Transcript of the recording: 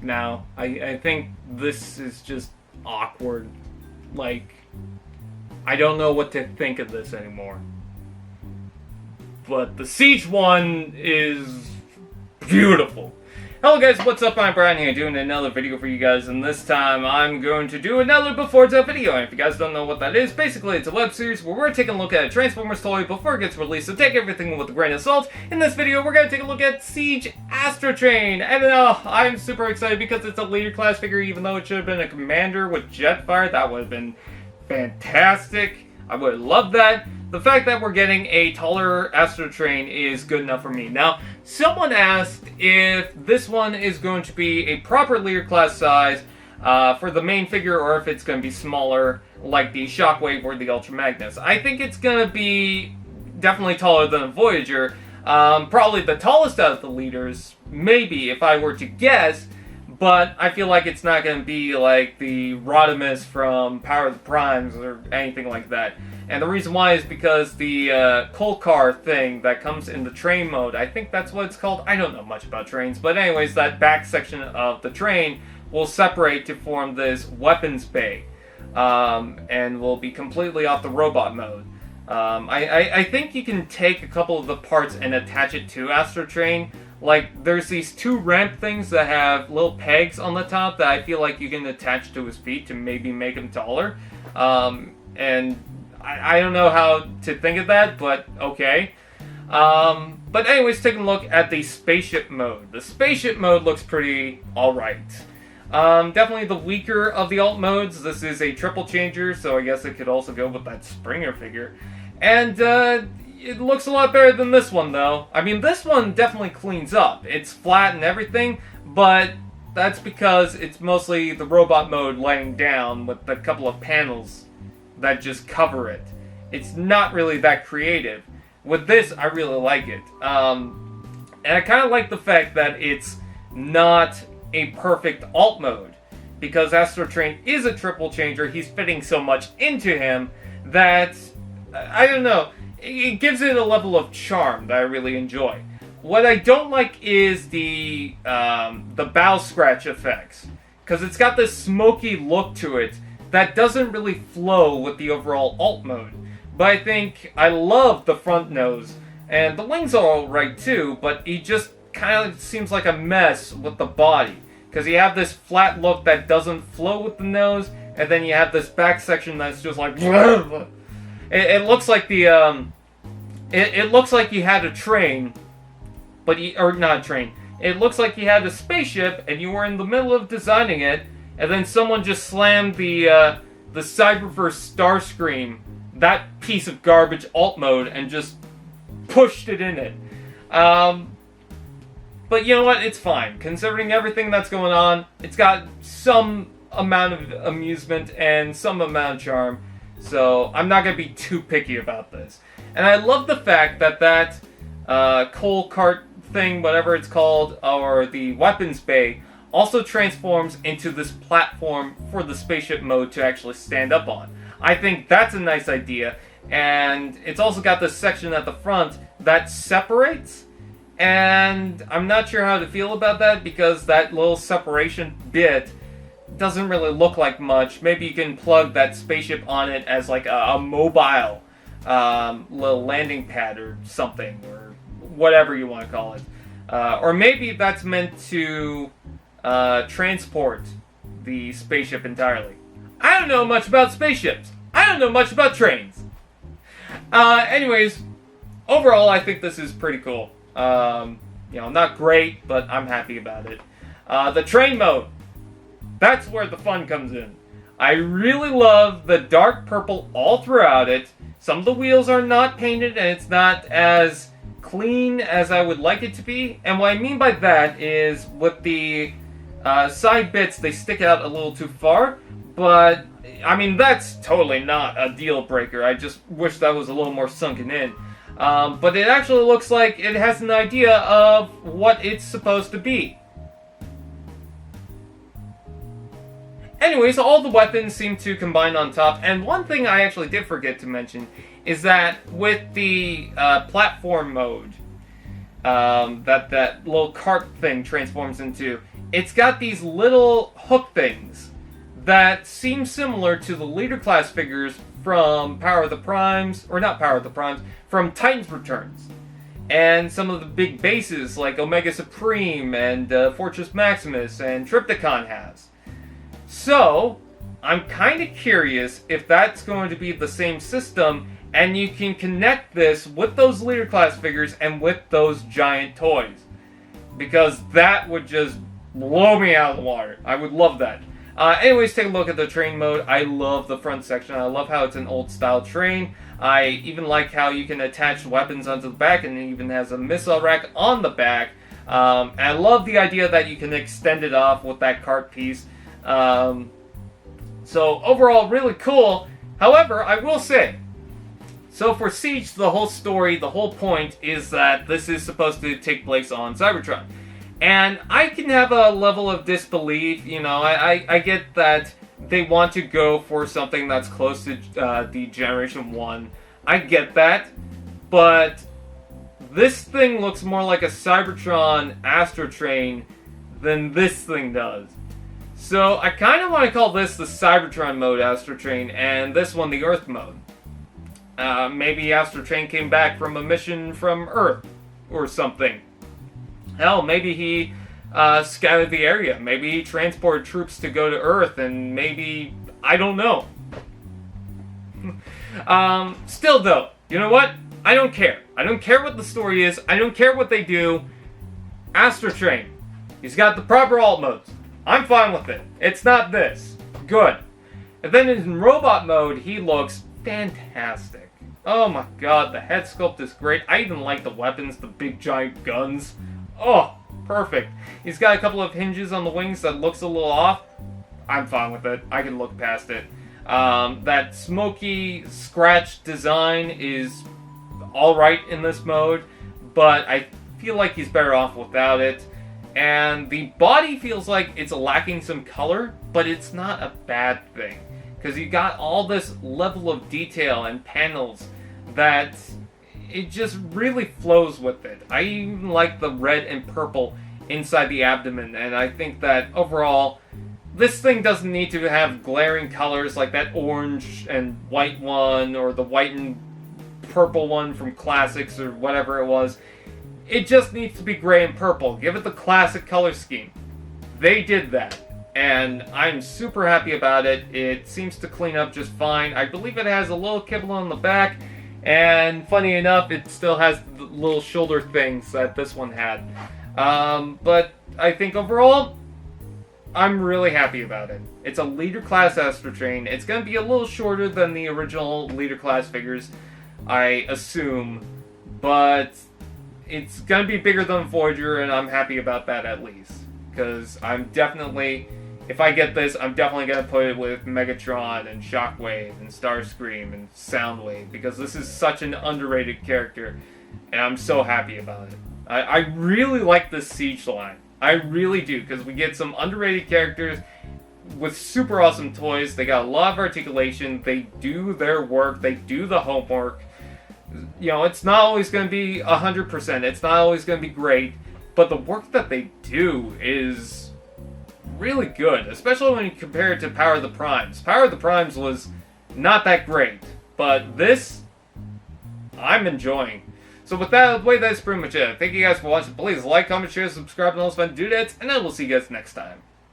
now. I think this is just awkward. Like, I don't know what to think of this anymore. But the Siege one is beautiful. Hello guys, what's up? I'm Brian here doing another video for you guys, and this time I'm going to do another Before It's Out video. And if you guys don't know what that is, basically it's a web series where we're taking a look at a Transformers toy before it gets released, so take everything with a grain of salt. In this video, we're going to take a look at Siege Astrotrain, and I'm super excited because it's a leader class figure, even though it should have been a commander with Jetfire. That would have been fantastic. I would have loved that. The fact that we're getting a taller Astrotrain is good enough for me. Now, someone asked if this one is going to be a proper leader class size for the main figure, or if it's going to be smaller like the Shockwave or the Ultra Magnus. I think it's going to be definitely taller than a Voyager. Probably the tallest out of the leaders, maybe, if I were to guess. But I feel like it's not going to be like the Rodimus from Power of the Primes or anything like that. And the reason why is because the coal car thing that comes in the train mode, I think that's what it's called. I don't know much about trains. But anyways, that back section of the train will separate to form this weapons bay. And will be completely off the robot mode. I think you can take a couple of the parts and attach it to Astrotrain. Like, there's these two ramp things that have little pegs on the top that I feel like you can attach to his feet to maybe make him taller. And I don't know how to think of that, but okay. But anyways, taking a look at the Spaceship Mode. The Spaceship Mode looks pretty alright. Definitely the weaker of the alt modes. This is a triple changer, so I guess it could also go with that Springer figure. And, it looks a lot better than this one, though. I mean, this one definitely cleans up. It's flat and everything, but that's because it's mostly the robot mode laying down with a couple of panels that just cover it. It's not really that creative. With this, I really like it. And I kind of like the fact that it's not a perfect alt mode, because Astrotrain is a triple changer. He's fitting so much into him that, I don't know, it gives it a level of charm that I really enjoy. What I don't like is the bow scratch effects, because it's got this smoky look to it that doesn't really flow with the overall alt mode. But I love the front nose, and the wings are alright too, but he just kind of seems like a mess with the body, because you have this flat look that doesn't flow with the nose, and then you have this back section that's just like it looks like the it looks like you had a train, but or not a train. It looks like you had a spaceship and you were in the middle of designing it, and then someone just slammed the Cyberverse Starscream, that piece of garbage alt mode, and just pushed it in it. But you know what? It's fine. Considering everything that's going on, it's got some amount of amusement and some amount of charm. So I'm not going to be too picky about this. And I love the fact that coal cart thing, whatever it's called, or the weapons bay, also transforms into this platform for the spaceship mode to actually stand up on. I think that's a nice idea. And it's also got this section at the front that separates. And I'm not sure how to feel about that, because that little separation bit doesn't really look like much. Maybe you can plug that spaceship on it as like a mobile little landing pad or something, or whatever you want to call it. Or maybe that's meant to transport the spaceship entirely. I don't know much about spaceships. I don't know much about trains. Anyways, overall I think this is pretty cool. Not great, but I'm happy about it. The train mode. That's where the fun comes in. I really love the dark purple all throughout it. Some of the wheels are not painted, and it's not as clean as I would like it to be. And what I mean by that is with the side bits, they stick out a little too far. But, I mean, that's totally not a deal breaker. I just wish that was a little more sunken in. But it actually looks like it has an idea of what it's supposed to be. Anyways, all the weapons seem to combine on top, and one thing I actually did forget to mention is that with the platform mode that little cart thing transforms into, it's got these little hook things that seem similar to the Leader Class figures from Power of the Primes, or not Power of the Primes, from Titan's Returns. And some of the big bases like Omega Supreme and Fortress Maximus and Trypticon has. So, I'm kind of curious if that's going to be the same system, and you can connect this with those Leader Class figures and with those giant toys. Because that would just blow me out of the water. I would love that. Anyways, take a look at the train mode. I love the front section. I love how it's an old style train. I even like how you can attach weapons onto the back, and it even has a missile rack on the back. And I love the idea that you can extend it off with that cart piece. So overall, really cool. However, I will say, so for Siege, the whole story, the whole point is that this is supposed to take place on Cybertron. And I can have a level of disbelief, you know, I get that they want to go for something that's close to the Generation 1. I get that, but this thing looks more like a Cybertron Astrotrain than this thing does. So I kind of want to call this the Cybertron mode Astrotrain, and this one the Earth mode. Maybe Astrotrain came back from a mission from Earth, or something. Hell, maybe he scouted the area. Maybe he transported troops to go to Earth, and maybe... I don't know. Still, though, you know what? I don't care. I don't care what the story is. I don't care what they do. Astrotrain. He's got the proper alt modes. I'm fine with it. It's not this. Good. And then in robot mode, he looks fantastic. Oh my god, the head sculpt is great. I even like the weapons, the big giant guns. Oh, perfect. He's got a couple of hinges on the wings that looks a little off. I'm fine with it. I can look past it. That smoky scratch design is alright in this mode, but I feel like he's better off without it. And the body feels like it's lacking some color, but it's not a bad thing. Because you got all this level of detail and panels that it just really flows with it. I even like the red and purple inside the abdomen, and I think that overall, this thing doesn't need to have glaring colors like that orange and white one, or the white and purple one from Classics, or whatever it was. It just needs to be gray and purple. Give it the classic color scheme. They did that, and I'm super happy about it. It seems to clean up just fine. I believe it has a little kibble on the back, and funny enough, it still has the little shoulder things that this one had. But I think overall, I'm really happy about it. It's a Leader Class Astrotrain. It's going to be a little shorter than the original Leader Class figures, I assume, but it's going to be bigger than Voyager, and I'm happy about that at least. Because I'm definitely, if I get this, I'm definitely going to put it with Megatron and Shockwave and Starscream and Soundwave, because this is such an underrated character, and I'm so happy about it. I really like this Siege line. I really do, because we get some underrated characters with super awesome toys. They got a lot of articulation. They do their work. They do the homework. You know, it's not always going to be 100%. It's not always going to be great. But the work that they do is really good, especially when you compare it to Power of the Primes. Power of the Primes was not that great, but this, I'm enjoying. So with that out of the way, that's pretty much it. Thank you guys for watching. Please like, comment, share, subscribe, and all those fun doodads, and I will see you guys next time.